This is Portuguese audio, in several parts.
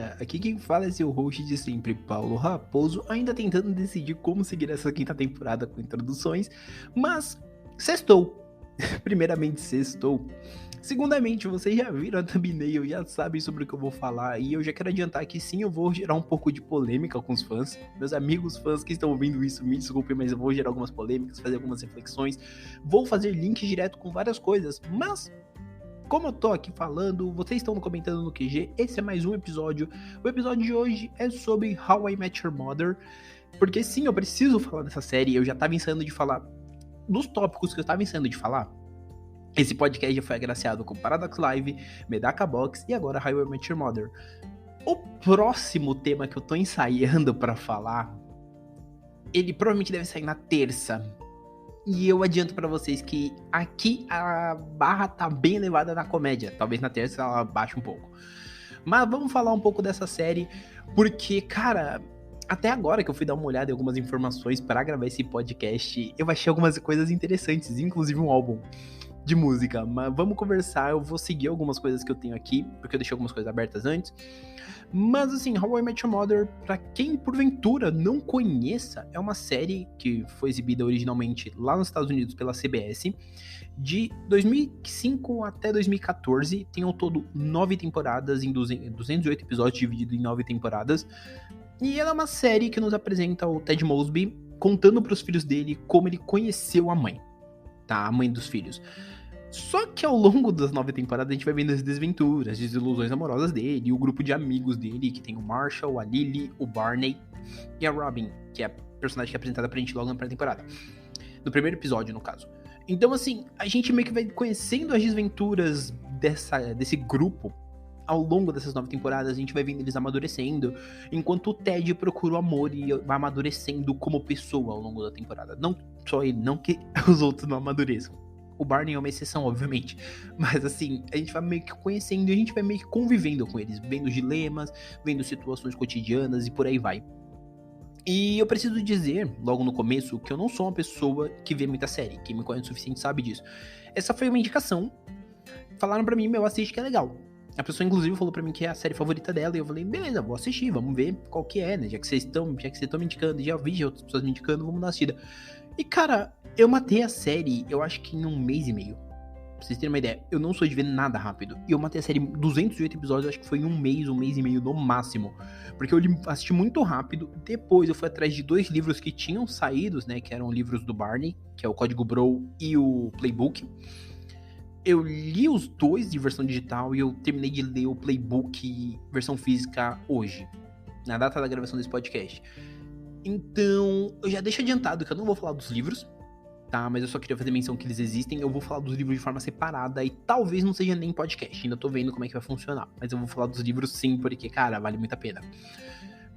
galera, aqui quem fala é seu host de sempre, Paulo Raposo, ainda tentando decidir como seguir essa quinta temporada com introduções, mas sextou. Primeiramente, sextou. Segundamente, vocês já viram a thumbnail, já sabem sobre o que eu vou falar, e eu já quero adiantar que sim, eu vou gerar um pouco de polêmica com os fãs. Meus amigos fãs que estão ouvindo isso, me desculpem, mas eu vou gerar algumas polêmicas, fazer algumas reflexões, vou fazer links direto com várias coisas, mas como eu tô aqui falando, vocês estão comentando no QG, esse é mais um episódio. O episódio de hoje é sobre How I Met Your Mother, porque sim, eu preciso falar dessa série, eu já tava ensaiando de falar dos tópicos que eu tava ensaiando de falar. Esse podcast já foi agraciado com Paradox Live, Medaka Box e agora How I Met Your Mother. O próximo tema que eu tô ensaiando pra falar, ele provavelmente deve sair na terça. E eu adianto pra vocês que aqui a barra tá bem elevada na comédia. Talvez na terça ela baixe um pouco. Mas vamos falar um pouco dessa série, porque, cara, até agora que eu fui dar uma olhada em algumas informações para gravar esse podcast, eu achei algumas coisas interessantes, inclusive um álbum de música. Mas vamos conversar, eu vou seguir algumas coisas que eu tenho aqui, porque eu deixei algumas coisas abertas antes. Mas assim, How I Met Your Mother, pra quem porventura não conheça, é uma série que foi exibida originalmente lá nos Estados Unidos pela CBS, de 2005 até 2014, tem ao todo 9 temporadas, em 208 episódios, dividido em 9 temporadas, e ela é uma série que nos apresenta o Ted Mosby contando pros filhos dele como ele conheceu a mãe, tá? A mãe dos filhos. Só que ao longo das 9 temporadas a gente vai vendo as desventuras, as desilusões amorosas dele, e o grupo de amigos dele, que tem o Marshall, a Lily, o Barney e a Robin, que é a personagem que é apresentada pra gente logo na pré-temporada. No primeiro episódio, no caso. Então, assim, a gente meio que vai conhecendo as desventuras desse grupo ao longo dessas 9 temporadas, a gente vai vendo eles amadurecendo, enquanto o Ted procura o amor e vai amadurecendo como pessoa ao longo da temporada. Não só ele, não que os outros não amadureçam. O Barney é uma exceção, obviamente. Mas assim, a gente vai meio que conhecendo e a gente vai meio que convivendo com eles, vendo dilemas, vendo situações cotidianas e por aí vai. E eu preciso dizer, logo no começo, que eu não sou uma pessoa que vê muita série. Quem me conhece o suficiente sabe disso. Essa foi uma indicação. Falaram pra mim, assiste que é legal. A pessoa, inclusive, falou pra mim que é a série favorita dela. E eu falei, beleza, vou assistir, vamos ver qual que é, né? Já que vocês estão me indicando, já vi outras pessoas me indicando, vamos dar uma assistida. E, cara, eu matei a série, eu acho que em 1 mês e meio. Pra vocês terem uma ideia, eu não sou de ver nada rápido. E eu matei a série em 208 episódios, eu acho que foi em 1 mês e meio no máximo. Porque eu assisti muito rápido. Depois eu fui atrás de 2 livros que tinham saído, né? Que eram livros do Barney, que é o Código Bro e o Playbook. Eu li os 2 de versão digital e eu terminei de ler o Playbook versão física hoje, na data da gravação desse podcast. Então, eu já deixo adiantado que eu não vou falar dos livros, tá? Mas eu só queria fazer menção que eles existem. Eu vou falar dos livros de forma separada e talvez não seja nem podcast. Ainda tô vendo como é que vai funcionar. Mas eu vou falar dos livros sim, porque, cara, vale muito a pena.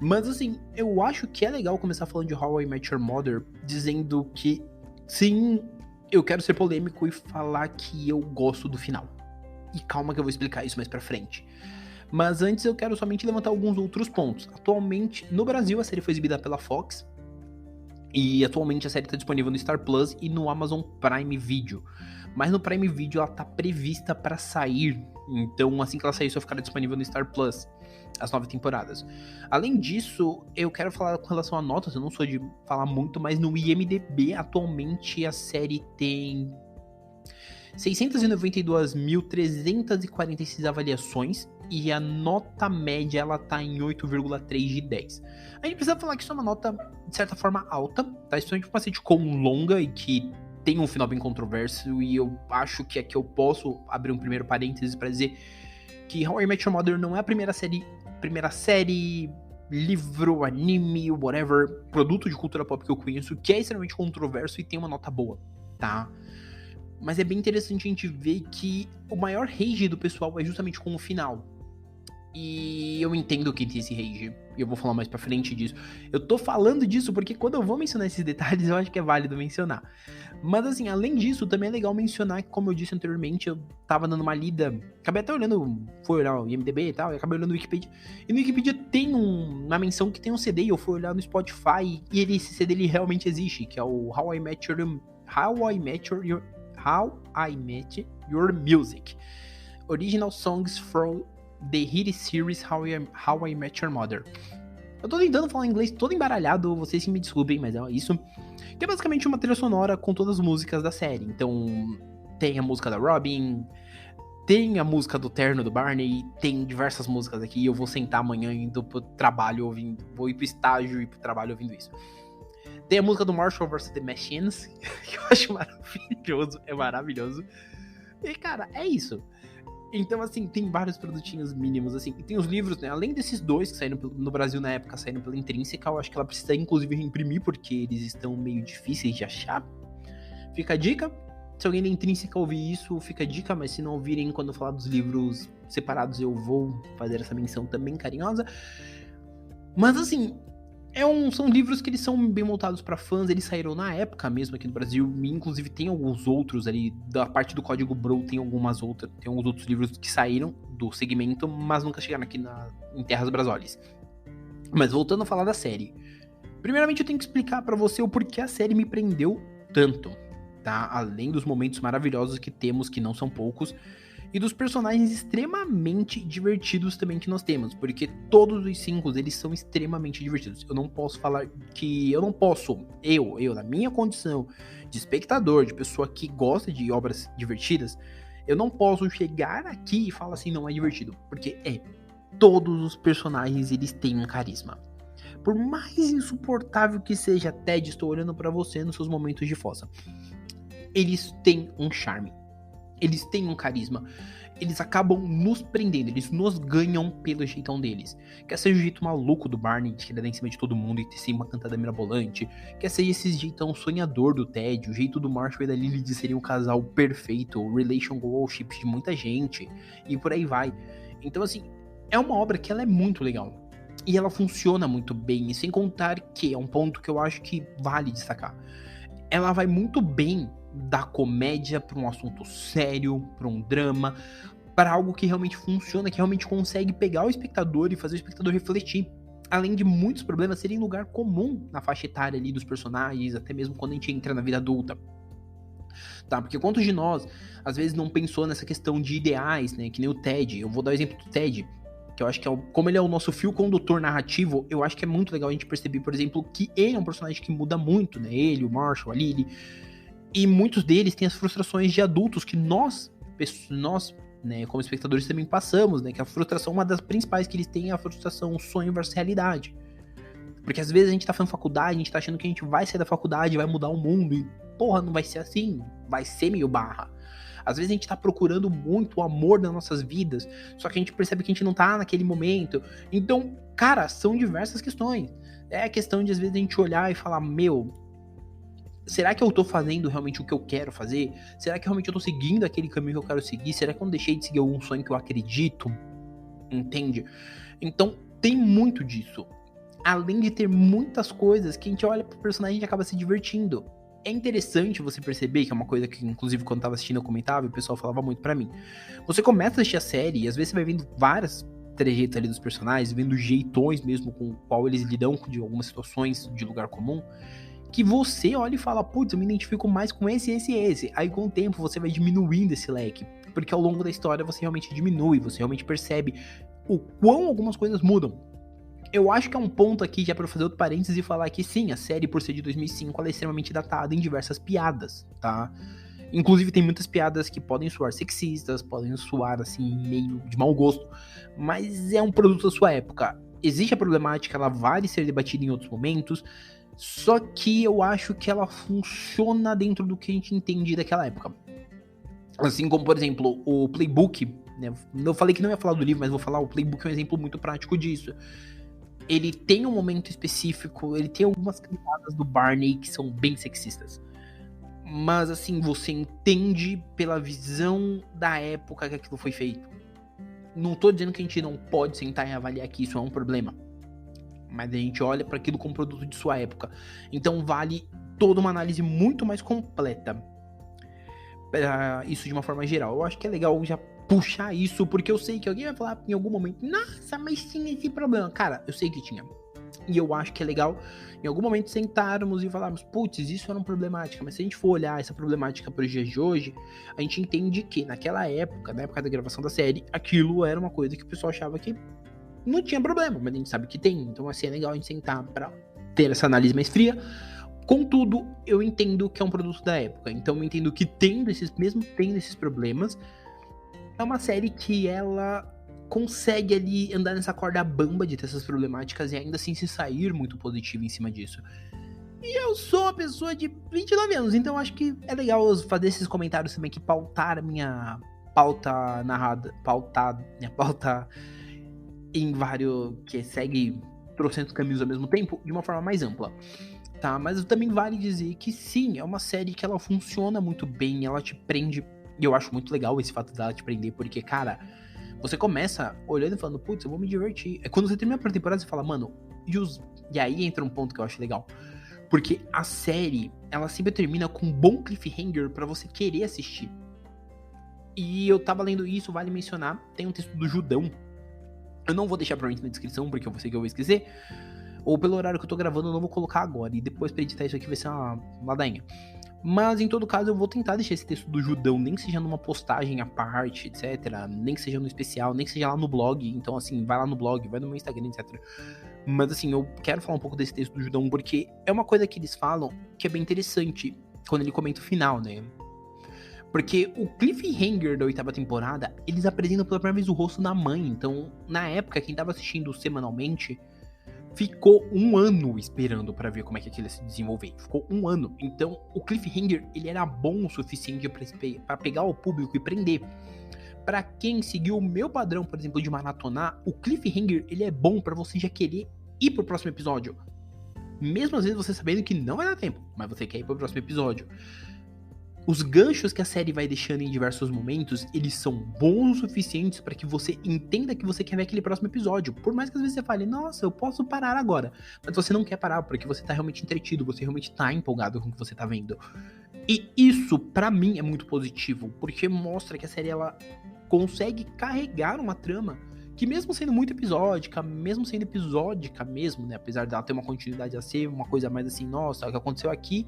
Mas, assim, eu acho que é legal começar falando de How I Met Your Mother, dizendo que, sim, eu quero ser polêmico e falar que eu gosto do final. E calma que eu vou explicar isso mais pra frente. Mas antes eu quero somente levantar alguns outros pontos. Atualmente, no Brasil, a série foi exibida pela Fox. E atualmente a série está disponível no Star Plus e no Amazon Prime Video. Mas no Prime Video ela está prevista para sair. Então assim que ela sair só ficará disponível no Star Plus. As 9 temporadas. Além disso, eu quero falar com relação a notas. Eu não sou de falar muito, mas no IMDb atualmente a série tem 692.346 avaliações e a nota média ela tá em 8,3 de 10. A gente precisa falar que isso é uma nota, de certa forma, alta, tá? Especialmente pra uma sitcom longa e que tem um final bem controverso, e eu acho que aqui eu posso abrir um primeiro parênteses pra dizer que How I Met Your Mother não é a primeira série, livro, anime, whatever, produto de cultura pop que eu conheço, que é extremamente controverso e tem uma nota boa, tá? Mas é bem interessante a gente ver que o maior rage do pessoal é justamente com o final. E eu entendo quem tem esse rage, e eu vou falar mais pra frente disso. Eu tô falando disso porque quando eu vou mencionar esses detalhes, eu acho que é válido mencionar. Mas assim, além disso, também é legal mencionar que, como eu disse anteriormente, eu tava dando uma lida, acabei até olhando, fui olhar o IMDb e tal, e acabei olhando o Wikipedia. E no Wikipedia tem uma menção que tem um CD, e eu fui olhar no Spotify, e esse CD ele realmente existe, que é o How I Met Your Music. Original Songs from The Hit Series How I Met Your Mother. Eu tô tentando falar inglês todo embaralhado, vocês que me desculpem, mas é isso. Que é basicamente uma trilha sonora com todas as músicas da série. Então, tem a música da Robin, tem a música do terno do Barney, tem diversas músicas aqui. Eu vou sentar amanhã indo pro trabalho ouvindo, vou ir pro estágio e pro trabalho ouvindo isso. Tem a música do Marshall vs. The Machines, que eu acho maravilhoso, é maravilhoso. E, cara, é isso. Então, assim, tem vários produtinhos mínimos, assim. E tem os livros, né? Além desses dois que saíram no Brasil na época, saíram pela Intrínseca, eu acho que ela precisa, inclusive, reimprimir, porque eles estão meio difíceis de achar. Fica a dica. Se alguém da Intrínseca ouvir isso, fica a dica. Mas se não ouvirem, quando eu falar dos livros separados, eu vou fazer essa menção também carinhosa. Mas, assim, são livros que eles são bem montados para fãs, eles saíram na época mesmo aqui no Brasil, e inclusive tem alguns outros ali, da parte do Código Bro tem alguns outros livros que saíram do segmento, mas nunca chegaram aqui em Terras Brasólias. Mas voltando a falar da série, primeiramente eu tenho que explicar para você o porquê a série me prendeu tanto, tá? Além dos momentos maravilhosos que temos, que não são poucos, e dos personagens extremamente divertidos também que nós temos, porque todos os 5 eles são extremamente divertidos. Eu não posso falar que eu na minha condição de espectador, de pessoa que gosta de obras divertidas, eu não posso chegar aqui e falar assim, não é divertido, porque todos os personagens eles têm um carisma. Por mais insuportável que seja, Ted, estou olhando pra você nos seus momentos de fossa. Eles têm um charme. Eles têm um carisma, eles acabam nos prendendo, eles nos ganham pelo jeitão deles. Quer seja o jeito maluco do Barney, de querer dar em cima de todo mundo e ter sim uma cantada mirabolante, quer seja esse jeitão sonhador do Ted, o jeito do Marshall e da Lily de serem o casal perfeito, o relationship de muita gente, e por aí vai. Então, assim, é uma obra que ela é muito legal. E ela funciona muito bem, e sem contar que é um ponto que eu acho que vale destacar. Ela vai muito bem da comédia para um assunto sério, para um drama, para algo que realmente funciona, que realmente consegue pegar o espectador e fazer o espectador refletir. Além de muitos problemas serem lugar comum na faixa etária ali dos personagens, até mesmo quando a gente entra na vida adulta. Tá? Porque quantos de nós, às vezes, não pensou nessa questão de ideais, né? Que nem o Ted. Eu vou dar o exemplo do Ted, que eu acho que como ele é o nosso fio condutor narrativo, eu acho que é muito legal a gente perceber, por exemplo, que ele é um personagem que muda muito, né? Ele, o Marshall, a Lily. E muitos deles têm as frustrações de adultos que nós, né, como espectadores também passamos, né? Que a frustração, uma das principais que eles têm é a frustração sonho versus realidade. Porque às vezes a gente tá fazendo faculdade, a gente tá achando que a gente vai sair da faculdade, vai mudar o mundo, e porra, não vai ser assim, vai ser meio barra. Às vezes a gente tá procurando muito o amor das nossas vidas, só que a gente percebe que a gente não tá naquele momento. Então, cara, são diversas questões. É a questão de às vezes a gente olhar e falar, será que eu tô fazendo realmente o que eu quero fazer? Será que realmente eu tô seguindo aquele caminho que eu quero seguir? Será que eu não deixei de seguir algum sonho que eu acredito? Entende? Então, tem muito disso. Além de ter muitas coisas que a gente olha pro personagem e acaba se divertindo. É interessante você perceber, que é uma coisa que, inclusive, quando eu tava assistindo eu comentava, o pessoal falava muito pra mim. Você começa a assistir a série e às vezes você vai vendo várias trejeitos ali dos personagens, vendo jeitões mesmo com o qual eles lidam de algumas situações de lugar comum, que você olha e fala, putz, eu me identifico mais com esse. Aí com o tempo você vai diminuindo esse leque, porque ao longo da história você realmente diminui, você realmente percebe o quão algumas coisas mudam. Eu acho que é um ponto aqui, já pra eu fazer outro parênteses e falar que sim, a série, por ser de 2005, ela é extremamente datada em diversas piadas, tá? Inclusive tem muitas piadas que podem soar sexistas, podem soar assim, meio de mau gosto, mas é um produto da sua época. Existe a problemática, ela vale ser debatida em outros momentos, só que eu acho que ela funciona dentro do que a gente entende daquela época. Assim como, por exemplo, o Playbook, né? Eu falei que não ia falar do livro, mas vou falar, o Playbook é um exemplo muito prático disso. Ele tem um momento específico, ele tem algumas cantadas do Barney que são bem sexistas. Mas, assim, você entende pela visão da época que aquilo foi feito. Não tô dizendo que a gente não pode sentar e avaliar que isso é um problema. Mas a gente olha para aquilo como produto de sua época. Então vale toda uma análise muito mais completa. Isso de uma forma geral. Eu acho que é legal já puxar isso, porque eu sei que alguém vai falar em algum momento, nossa, mas tinha esse problema. Cara, eu sei que tinha. E eu acho que é legal, em algum momento, sentarmos e falarmos, putz, isso era uma problemática, mas se a gente for olhar essa problemática para os dias de hoje, a gente entende que naquela época, na época da gravação da série, aquilo era uma coisa que o pessoal achava que não tinha problema, mas a gente sabe que tem. Então, assim, é legal a gente sentar para ter essa análise mais fria. Contudo, eu entendo que é um produto da época, então eu entendo que mesmo tendo esses problemas, é uma série que ela consegue ali andar nessa corda bamba de ter essas problemáticas e ainda assim se sair muito positivo em cima disso. E eu sou uma pessoa de 29 anos, então acho que é legal fazer esses comentários também que pautaram minha pauta narrada, minha pauta em vários, que segue trocentos caminhos ao mesmo tempo, de uma forma mais ampla. Tá, mas também vale dizer que sim, é uma série que ela funciona muito bem, ela te prende, e eu acho muito legal esse fato dela te prender, porque, cara, você começa olhando e falando, putz, eu vou me divertir. É quando você termina a primeira temporada, você fala, mano, e aí entra um ponto que eu acho legal. Porque a série, ela sempre termina com um bom cliffhanger pra você querer assistir. E eu tava lendo isso, vale mencionar, tem um texto do Judão. Eu não vou deixar provavelmente na descrição, porque eu sei que eu vou esquecer. Ou pelo horário que eu tô gravando, eu não vou colocar agora. E depois pra editar isso aqui vai ser uma ladainha. Mas, em todo caso, eu vou tentar deixar esse texto do Judão, nem que seja numa postagem à parte, etc. Nem que seja no especial, nem que seja lá no blog. Então, assim, vai lá no blog, vai no meu Instagram, etc. Mas, assim, eu quero falar um pouco desse texto do Judão, porque é uma coisa que eles falam que é bem interessante, quando ele comenta o final, né? Porque o cliffhanger da 8ª temporada, eles apresentam pela primeira vez o rosto da mãe. Então, na época, quem tava assistindo semanalmente ficou um ano esperando pra ver como é que aquilo ia se desenvolver. Ficou um ano. Então, o cliffhanger, ele era bom o suficiente pra pegar o público e prender. Pra quem seguiu o meu padrão, por exemplo, de maratonar, o cliffhanger, ele é bom pra você já querer ir pro próximo episódio. Mesmo às vezes você sabendo que não vai dar tempo, mas você quer ir pro próximo episódio. Os ganchos que a série vai deixando em diversos momentos, eles são bons o suficientes para que você entenda que você quer ver aquele próximo episódio. Por mais que às vezes você fale, nossa, eu posso parar agora. Mas você não quer parar, porque você tá realmente entretido, você realmente tá empolgado com o que você tá vendo. E isso, pra mim, é muito positivo, porque mostra que a série, ela consegue carregar uma trama que mesmo sendo muito episódica, mesmo sendo episódica mesmo, né, apesar dela ter uma continuidade a ser uma coisa mais assim, nossa, o que aconteceu aqui,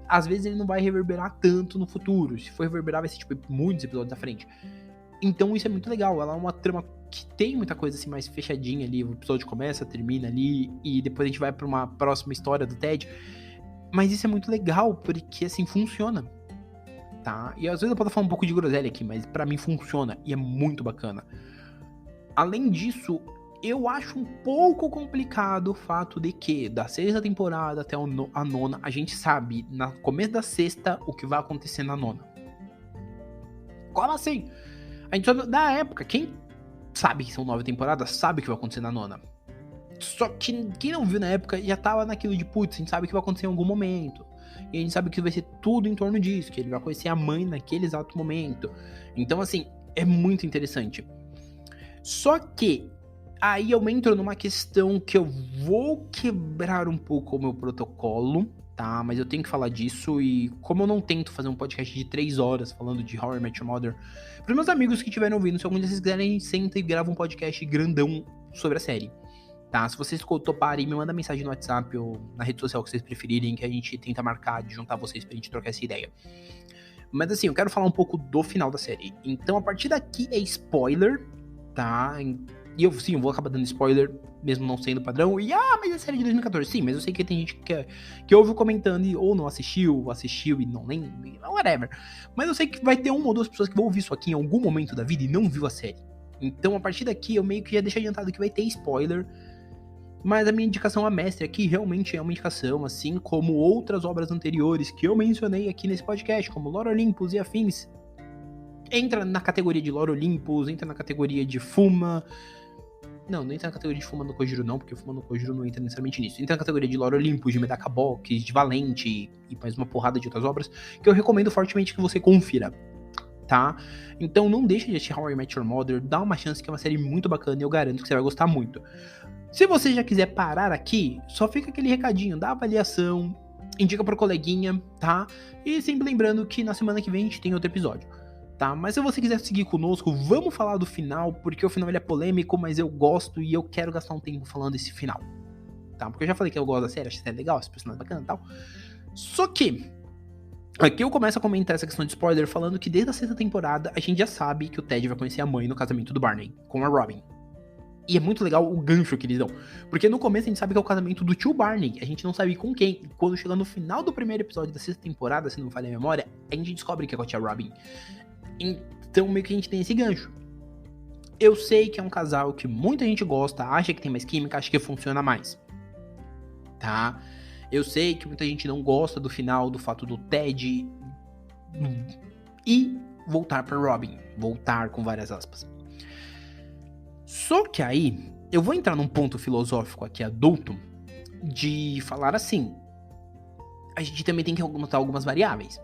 às vezes ele não vai reverberar tanto no futuro. Se for reverberar, vai ser, tipo, muitos episódios à frente. Então isso é muito legal. Ela é uma trama que tem muita coisa assim mais fechadinha ali. O episódio começa, termina ali, e depois a gente vai pra uma próxima história do Ted. Mas isso é muito legal, porque assim, funciona. Tá? E às vezes eu posso falar um pouco de groselha aqui, mas pra mim funciona. E é muito bacana. Além disso, eu acho um pouco complicado o fato de que, da 6ª temporada até a 9ª, a gente sabe, no começo da 6ª, o que vai acontecer na 9ª. Como assim? A gente sabe da época. Quem sabe que são 9 temporadas, sabe o que vai acontecer na 9ª. Só que quem não viu na época já tava naquilo de, putz, a gente sabe que vai acontecer em algum momento. E a gente sabe que vai ser tudo em torno disso, que ele vai conhecer a mãe naquele exato momento. Então, assim, é muito interessante. Só que aí eu entro numa questão que eu vou quebrar um pouco o meu protocolo, tá? Mas eu tenho que falar disso, e como eu não tento fazer um podcast de 3 horas falando de How I Met Your Mother, para meus amigos que estiverem ouvindo, se algum de vocês quiserem, a gente senta e grava um podcast grandão sobre a série, tá? Se vocês toparem, me manda mensagem no WhatsApp ou na rede social que vocês preferirem, que a gente tenta marcar, de juntar vocês pra gente trocar essa ideia. Mas assim, eu quero falar um pouco do final da série. Então, a partir daqui é spoiler, tá? E eu, sim, eu vou acabar dando spoiler, mesmo não sendo padrão. E, mas é série de 2014. Sim, mas eu sei que tem gente que ouve comentando e ou não assistiu e não lembra, whatever. Mas eu sei que vai ter uma ou duas pessoas que vão ouvir isso aqui em algum momento da vida e não viu a série. Então, a partir daqui, eu meio que já deixo adiantado que vai ter spoiler. Mas a minha indicação a mestre aqui realmente é uma indicação, assim como outras obras anteriores que eu mencionei aqui nesse podcast, como Lore Olympus e afins. Entra na categoria de Lore Olympus, entra na categoria de Fuma. Não entra na categoria de Fuma no Kojiro não, porque Fuma no Kojiro não entra necessariamente nisso. Entra na categoria de Lore Olympus, de Medaka Box, de Valente e mais uma porrada de outras obras que eu recomendo fortemente que você confira, tá? Então não deixe de assistir How I Met Your Mother, dá uma chance, que é uma série muito bacana e eu garanto que você vai gostar muito. Se você já quiser parar aqui, só fica aquele recadinho da avaliação, indica pro coleguinha, tá? E sempre lembrando que na semana que vem a gente tem outro episódio, tá? Mas se você quiser seguir conosco, vamos falar do final, porque o final ele é polêmico, mas eu gosto e eu quero gastar um tempo falando desse final. tá? Porque eu já falei que eu gosto da série, acho a série legal, esse personagem bacana e tal. Só que aqui eu começo a comentar essa questão de spoiler falando que desde a sexta temporada a gente já sabe que o Ted vai conhecer a mãe no casamento do Barney com a Robin. E é muito legal o gancho que eles dão. Porque no começo a gente sabe que é o casamento do tio Barney. A gente não sabe com quem. E quando chega no final do primeiro episódio da sexta temporada, se não me falha a memória, a gente descobre que é com a tia Robin. Então meio que a gente tem esse gancho. Eu sei que é um casal que muita gente gosta, acha que tem mais química, acha que funciona mais. Tá? Eu sei que muita gente não gosta do final, do fato do Ted e voltar pra Robin. Voltar com várias aspas. Só que aí, eu vou entrar num ponto filosófico aqui adulto, de falar assim, a gente também tem que notar algumas variáveis.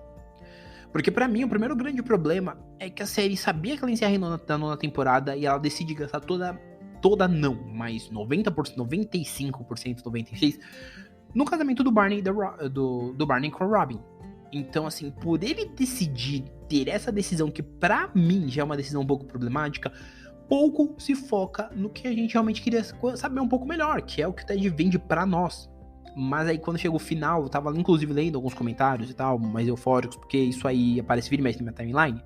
Porque pra mim, o primeiro grande problema é que a série sabia que ela encerra na nona temporada e ela decide gastar toda não, mas 90%, 95%, 96% no casamento do Barney, do Barney com a Robin. Então, assim, por ele decidir ter essa decisão que pra mim já é uma decisão um pouco problemática, pouco se foca no que a gente realmente queria saber um pouco melhor, que é o que o Ted vende pra nós. Mas aí quando chegou o final, eu tava inclusive lendo alguns comentários e tal, mais eufóricos, porque isso aí aparece vira e mexe na minha timeline,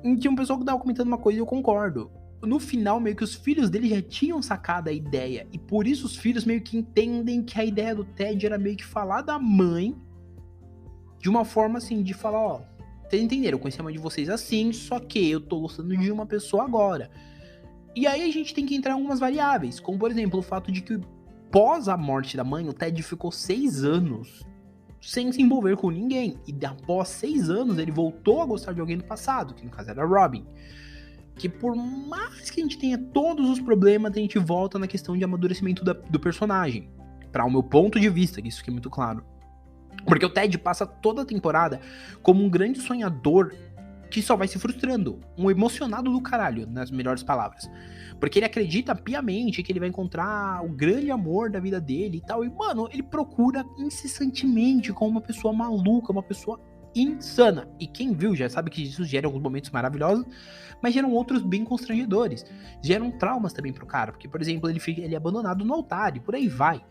e tinha um pessoal que tava comentando uma coisa e eu concordo. No final, meio que os filhos dele já tinham sacado a ideia, e por isso os filhos meio que entendem que a ideia do Ted era meio que falar da mãe de uma forma assim, de falar, ó, vocês entenderam, eu conheci a mãe de vocês assim, só que eu tô gostando de uma pessoa agora. E aí a gente tem que entrar em algumas variáveis, como por exemplo, o fato de que pós a morte da mãe, o Ted ficou 6 anos sem se envolver com ninguém. E após 6 anos, ele voltou a gostar de alguém do passado, que no caso era a Robin. Que por mais que a gente tenha todos os problemas, a gente volta na questão de amadurecimento do personagem. Para o meu ponto de vista, que isso fique muito claro. Porque o Ted passa toda a temporada como um grande sonhador que só vai se frustrando. Um emocionado do caralho, nas melhores palavras. Porque ele acredita piamente que ele vai encontrar o grande amor da vida dele e tal. E, mano, ele procura incessantemente como uma pessoa maluca, uma pessoa insana. E quem viu já sabe que isso gera alguns momentos maravilhosos, mas geram outros bem constrangedores. Geram traumas também pro cara. Porque, por exemplo, ele é abandonado no altar e por aí vai.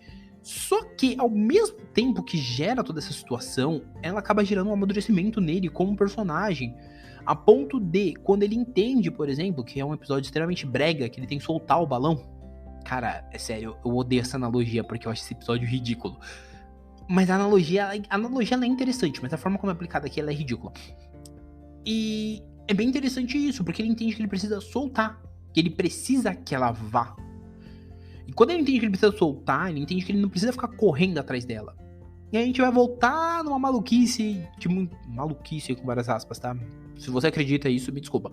Só que, ao mesmo tempo que gera toda essa situação, ela acaba gerando um amadurecimento nele como personagem. A ponto de, quando ele entende, por exemplo, que é um episódio extremamente brega, que ele tem que soltar o balão. Cara, é sério, eu odeio essa analogia, porque eu acho esse episódio ridículo. Mas a analogia ela é interessante, mas a forma como é aplicada aqui ela é ridícula. E é bem interessante isso, porque ele entende que ele precisa soltar, que ele precisa que ela vá. E quando ele entende que ele precisa soltar, ele entende que ele não precisa ficar correndo atrás dela. E aí a gente vai voltar numa maluquice, maluquice com várias aspas, tá? Se você acredita nisso, me desculpa.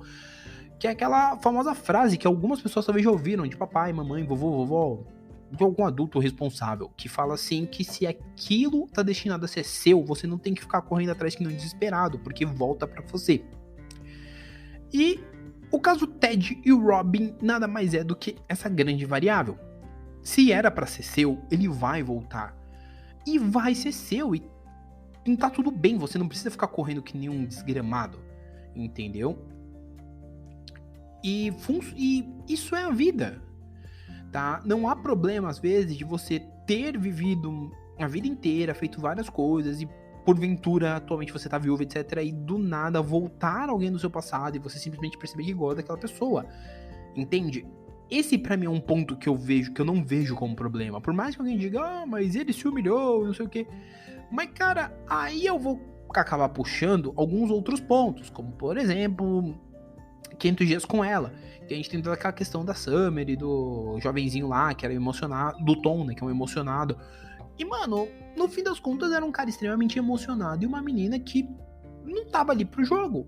Que é aquela famosa frase que algumas pessoas talvez já ouviram, de papai, mamãe, vovô, vovó, de algum adulto responsável, que fala assim que se aquilo tá destinado a ser seu, você não tem que ficar correndo atrás que não desesperado, porque volta pra você. E o caso Ted e o Robin nada mais é do que essa grande variável. Se era pra ser seu, ele vai voltar. E vai ser seu. E tá tudo bem. Você não precisa ficar correndo que nem um desgramado. Entendeu? E isso é a vida. Tá? Não há problema, às vezes, de você ter vivido a vida inteira, feito várias coisas. E porventura, atualmente você tá viúvo, etc. E do nada voltar alguém do seu passado. E você simplesmente perceber que gosta daquela pessoa. Entende? Esse pra mim é um ponto que eu não vejo como problema. Por mais que alguém diga, mas ele se humilhou, não sei o quê. Mas, cara, aí eu vou acabar puxando alguns outros pontos. Como, por exemplo, 500 dias com ela. Que a gente tem toda aquela questão da Summer e do jovenzinho lá, que era emocionado. Do Tom, né, que é um emocionado. E, mano, no fim das contas, era um cara extremamente emocionado. E uma menina que não tava ali pro jogo.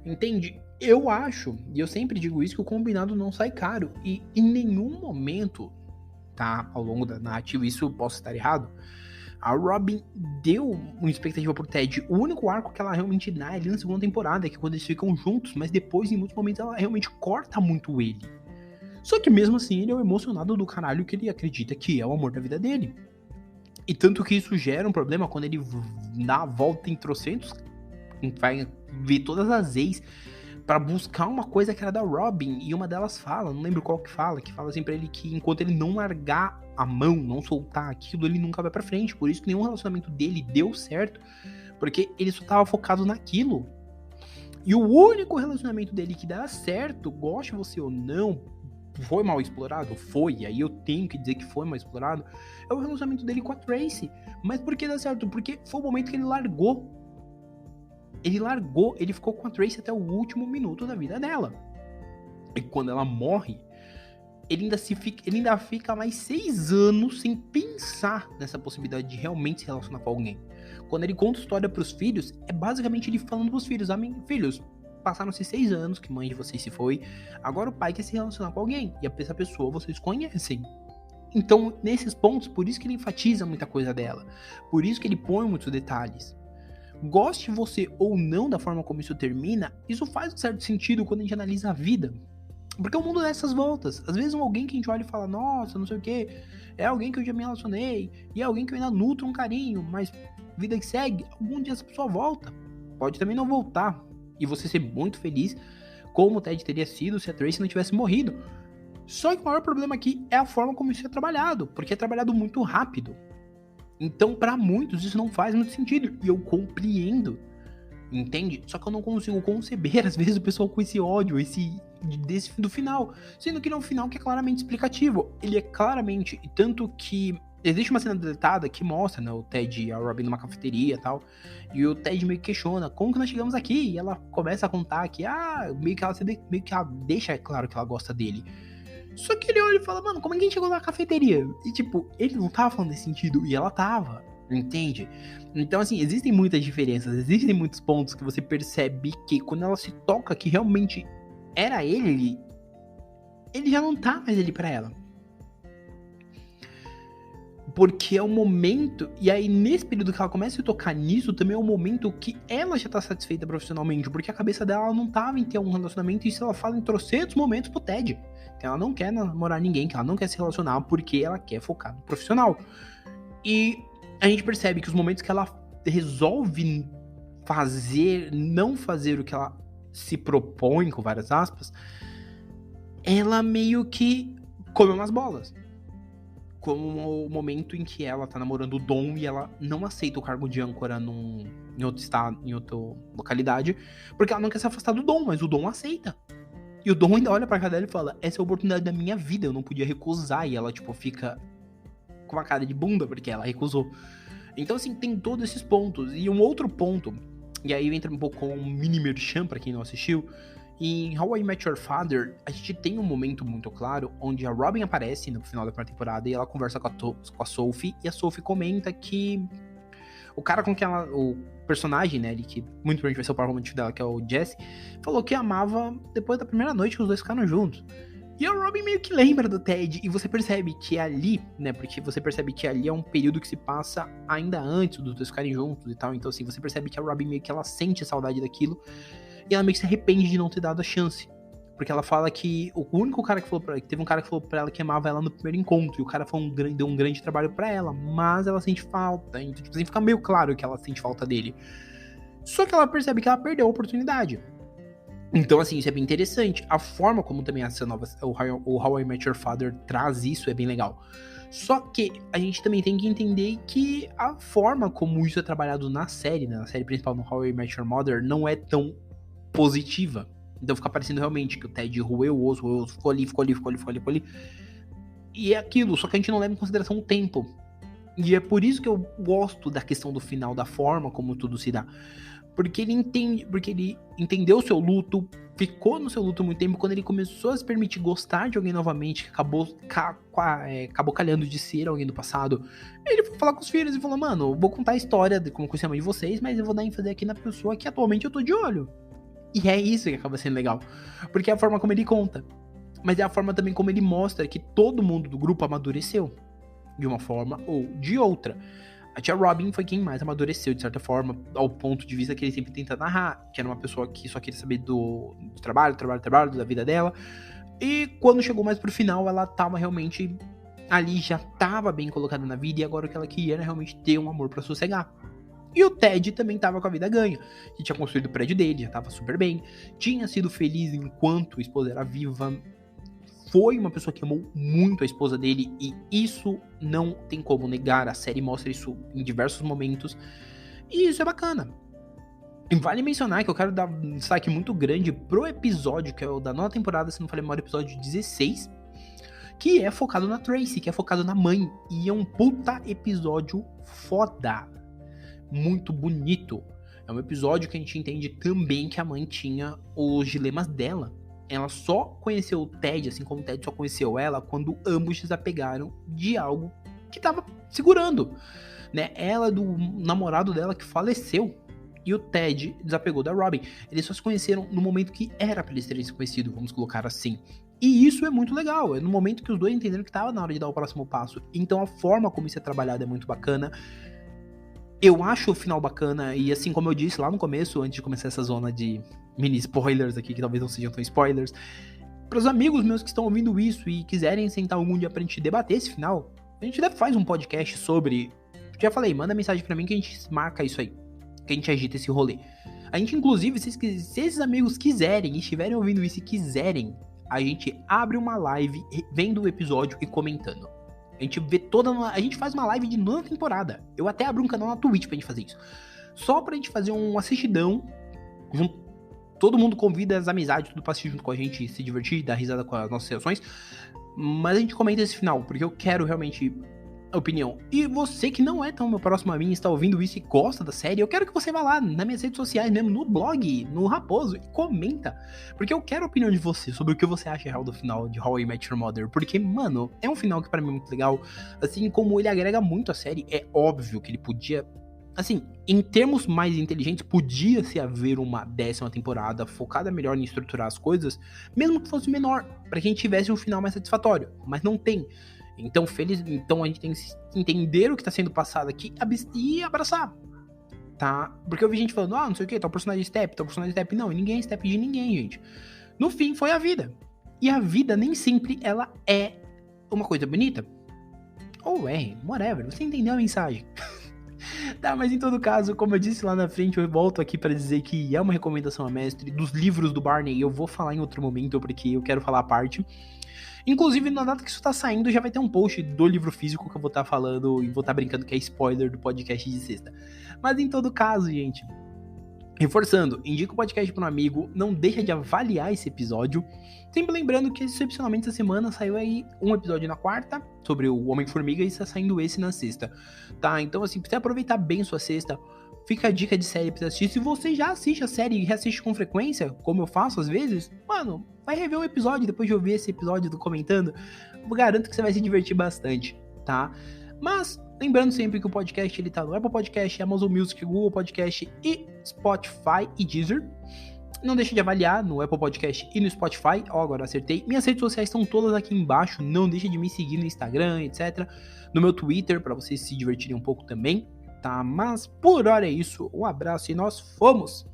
Entende? Eu acho, e eu sempre digo isso, que o combinado não sai caro. E em nenhum momento, tá, ao longo da narrativa, isso eu posso estar errado, a Robin deu uma expectativa pro Ted. O único arco que ela realmente dá é ali na segunda temporada, que é quando eles ficam juntos, mas depois, em muitos momentos, ela realmente corta muito ele. Só que mesmo assim, ele é o emocionado do caralho que ele acredita que é o amor da vida dele. E tanto que isso gera um problema quando ele dá a volta em trocentos, vai ver todas as ex pra buscar uma coisa que era da Robin, e uma delas fala, não lembro qual que fala assim pra ele que enquanto ele não largar a mão, não soltar aquilo, ele nunca vai pra frente. Por isso que nenhum relacionamento dele deu certo, porque ele só tava focado naquilo. E o único relacionamento dele que dá certo, goste você ou não, foi mal explorado? Foi, e aí eu tenho que dizer que foi mal explorado, é o relacionamento dele com a Tracy. Mas por que dá certo? Porque foi o momento que ele largou. Ele ficou com a Tracy até o último minuto da vida dela. E quando ela morre, ele ainda fica mais 6 anos sem pensar nessa possibilidade de realmente se relacionar com alguém. Quando ele conta a história pros filhos, é basicamente ele falando pros filhos: filhos, passaram-se 6 anos que mãe de vocês se foi, agora o pai quer se relacionar com alguém, e essa pessoa vocês conhecem. Então, nesses pontos, por isso que ele enfatiza muita coisa dela, por isso que ele põe muitos detalhes. Goste você ou não da forma como isso termina, isso faz um certo sentido quando a gente analisa a vida. Porque o mundo dá essas voltas. Às vezes alguém que a gente olha e fala, nossa, não sei o que, é alguém que eu já me relacionei, e é alguém que eu ainda nutro um carinho, mas vida que segue, algum dia essa pessoa volta. Pode também não voltar. E você ser muito feliz, como o Ted teria sido se a Tracy não tivesse morrido. Só que o maior problema aqui é a forma como isso é trabalhado, porque é trabalhado muito rápido. Então, pra muitos, isso não faz muito sentido. E eu compreendo, entende? Só que eu não consigo conceber, às vezes, o pessoal com esse ódio, do final. Sendo que não é um final que é claramente explicativo. Ele é claramente... Tanto que existe uma cena deletada que mostra, né, o Ted e a Robin numa cafeteria e tal. E o Ted meio que questiona, como que nós chegamos aqui? E ela começa a contar que, meio que ela deixa claro que ela gosta dele. Só que ele olha e fala, mano, como é que a gente chegou na cafeteria? E tipo, ele não tava falando nesse sentido, e ela tava, entende? Então assim, existem muitas diferenças, existem muitos pontos que você percebe que quando ela se toca que realmente era ele já não tá mais ali pra ela. Porque é o momento, e aí nesse período que ela começa a se tocar nisso, também é o momento que ela já tá satisfeita profissionalmente, porque a cabeça dela não tava em ter um relacionamento, e isso ela fala em trocentos momentos pro Ted, que ela não quer namorar ninguém, que ela não quer se relacionar, porque ela quer focar no profissional. E a gente percebe que os momentos que ela resolve não fazer o que ela se propõe, com várias aspas, ela meio que come umas bolas. Como o momento em que ela tá namorando o Dom e ela não aceita o cargo de âncora em outro estado, em outra localidade, porque ela não quer se afastar do Dom, mas o Dom aceita. E o Dom ainda olha pra cara dela e fala, essa é a oportunidade da minha vida, eu não podia recusar. E ela, tipo, fica com uma cara de bunda, porque ela recusou. Então, assim, tem todos esses pontos. E um outro ponto, e aí entra um pouco com um mini merchan pra quem não assistiu, em How I Met Your Father, a gente tem um momento muito claro onde a Robin aparece no final da primeira temporada e ela conversa com a Sophie, e a Sophie comenta que o cara com quem ela... O personagem, né, que muito provavelmente vai ser o par romântico dela, que é o Jesse, falou que amava depois da primeira noite que os dois ficaram juntos. E a Robin meio que lembra do Ted, e você percebe que ali, né, porque você percebe que ali é um período que se passa ainda antes dos dois ficarem juntos e tal, então assim, você percebe que a Robin meio que ela sente saudade daquilo, e ela meio que se arrepende de não ter dado a chance. Porque ela fala que o único cara que falou pra ela, que teve um cara que falou pra ela que amava ela no primeiro encontro, e o cara deu um grande trabalho pra ela, mas ela sente falta. Então, tipo assim, fica meio claro que ela sente falta dele. Só que ela percebe que ela perdeu a oportunidade. Então, assim, isso é bem interessante. A forma como também essa nova, o How I Met Your Father traz isso é bem legal. Só que a gente também tem que entender que a forma como isso é trabalhado na série, né, na série principal, no How I Met Your Mother, não é tão positiva. Então fica parecendo realmente que o Ted roeu o osso, ficou ali. E é aquilo, só que a gente não leva em consideração o tempo. E é por isso que eu gosto da questão do final, da forma como tudo se dá. Porque ele entendeu o seu luto, ficou no seu luto muito tempo, quando ele começou a se permitir gostar de alguém novamente, que acabou calhando de ser alguém do passado, ele foi falar com os filhos e falou, mano, eu vou contar a história de como conheci a mãe de vocês, mas eu vou dar ênfase aqui na pessoa que atualmente eu tô de olho. E é isso que acaba sendo legal. Porque é a forma como ele conta. Mas é a forma também como ele mostra que todo mundo do grupo amadureceu. De uma forma ou de outra. A tia Robin foi quem mais amadureceu, de certa forma, ao ponto de vista que ele sempre tenta narrar. Que era uma pessoa que só queria saber do trabalho, da vida dela. E quando chegou mais pro final, ela tava realmente ali, já tava bem colocada na vida. E agora o que ela queria era realmente ter um amor pra sossegar. E o Ted também tava com a vida ganha, que tinha construído o prédio dele, já tava super bem, tinha sido feliz enquanto a esposa era viva, foi uma pessoa que amou muito a esposa dele, e isso não tem como negar, a série mostra isso em diversos momentos, e isso é bacana. E vale mencionar que eu quero dar um destaque muito grande pro episódio, que é o da nova temporada, se não falei mal, episódio 16, que é focado na Tracy, que é focado na mãe, e é um puta episódio foda, muito bonito. É um episódio que a gente entende também que a mãe tinha os dilemas dela. Ela só conheceu o Ted, assim como o Ted só conheceu ela, quando ambos desapegaram de algo que tava segurando, né? Ela do namorado dela que faleceu, e o Ted desapegou da Robin. Eles só se conheceram no momento que era pra eles terem se conhecido, vamos colocar assim. E isso é muito legal, é no momento que os dois entenderam que tava na hora de dar o próximo passo. Então a forma como isso é trabalhado é muito bacana. Eu acho o final bacana, e assim como eu disse lá no começo, antes de começar essa zona de mini spoilers aqui, que talvez não sejam tão spoilers, para os amigos meus que estão ouvindo isso e quiserem sentar algum dia pra gente debater esse final, a gente faz um podcast sobre... Já falei, manda mensagem pra mim que a gente marca isso aí, que a gente agita esse rolê. A gente, inclusive, se esses amigos quiserem, e estiverem ouvindo isso e quiserem, a gente abre uma live vendo o episódio e comentando. A gente vê a gente faz uma live de nova temporada. Eu até abro um canal na Twitch pra gente fazer isso. Só pra gente fazer uma assistidão. Todo mundo convida as amizades, tudo pra assistir junto com a gente, se divertir, dar risada com as nossas sessões. Mas a gente comenta esse final, porque eu quero realmente a opinião. E você que não é tão meu próximo a mim, está ouvindo isso e gosta da série, eu quero que você vá lá nas minhas redes sociais mesmo, no blog, no Raposo, e comenta. Porque eu quero a opinião de você sobre o que você acha real do final de How I Met Your Mother. Porque, mano, é um final que pra mim é muito legal. Assim como ele agrega muito à série, é óbvio que ele podia... Assim, em termos mais inteligentes, podia-se haver uma 10ª temporada focada melhor em estruturar as coisas, mesmo que fosse menor, pra que a gente tivesse um final mais satisfatório. Mas não tem. Então a gente tem que entender o que tá sendo passado aqui e abraçar, tá? Porque eu vi gente falando, não sei o que, tá o personagem Step, não, e ninguém é Step de ninguém, gente. No fim, foi a vida. E a vida nem sempre ela é uma coisa bonita. Ou é, whatever, você entendeu a mensagem. Tá, mas em todo caso, como eu disse lá na frente, eu volto aqui pra dizer que é uma recomendação a mestre. Dos livros do Barney eu vou falar em outro momento, porque eu quero falar a parte. Inclusive, na data que isso tá saindo, já vai ter um post do livro físico que eu vou estar falando e vou estar brincando que é spoiler do podcast de sexta. Mas em todo caso, gente, reforçando, indica o podcast para um amigo, não deixa de avaliar esse episódio. Sempre lembrando que, excepcionalmente, essa semana saiu aí um episódio na quarta, sobre o Homem-Formiga, e está saindo esse na sexta, tá? Então, assim, pra você aproveitar bem sua sexta, fica a dica de série pra você assistir. Se você já assiste a série e reassiste com frequência, como eu faço às vezes, mano, vai rever um episódio depois de ouvir esse episódio do Comentando. Eu garanto que você vai se divertir bastante, tá? Mas, lembrando sempre que o podcast ele tá no Apple Podcast, Amazon Music, Google Podcast e Spotify e Deezer. Não deixe de avaliar no Apple Podcast e no Spotify. Ó, agora acertei. Minhas redes sociais estão todas aqui embaixo. Não deixe de me seguir no Instagram, etc. No meu Twitter, para vocês se divertirem um pouco também, tá? Mas por hora é isso. Um abraço e nós fomos!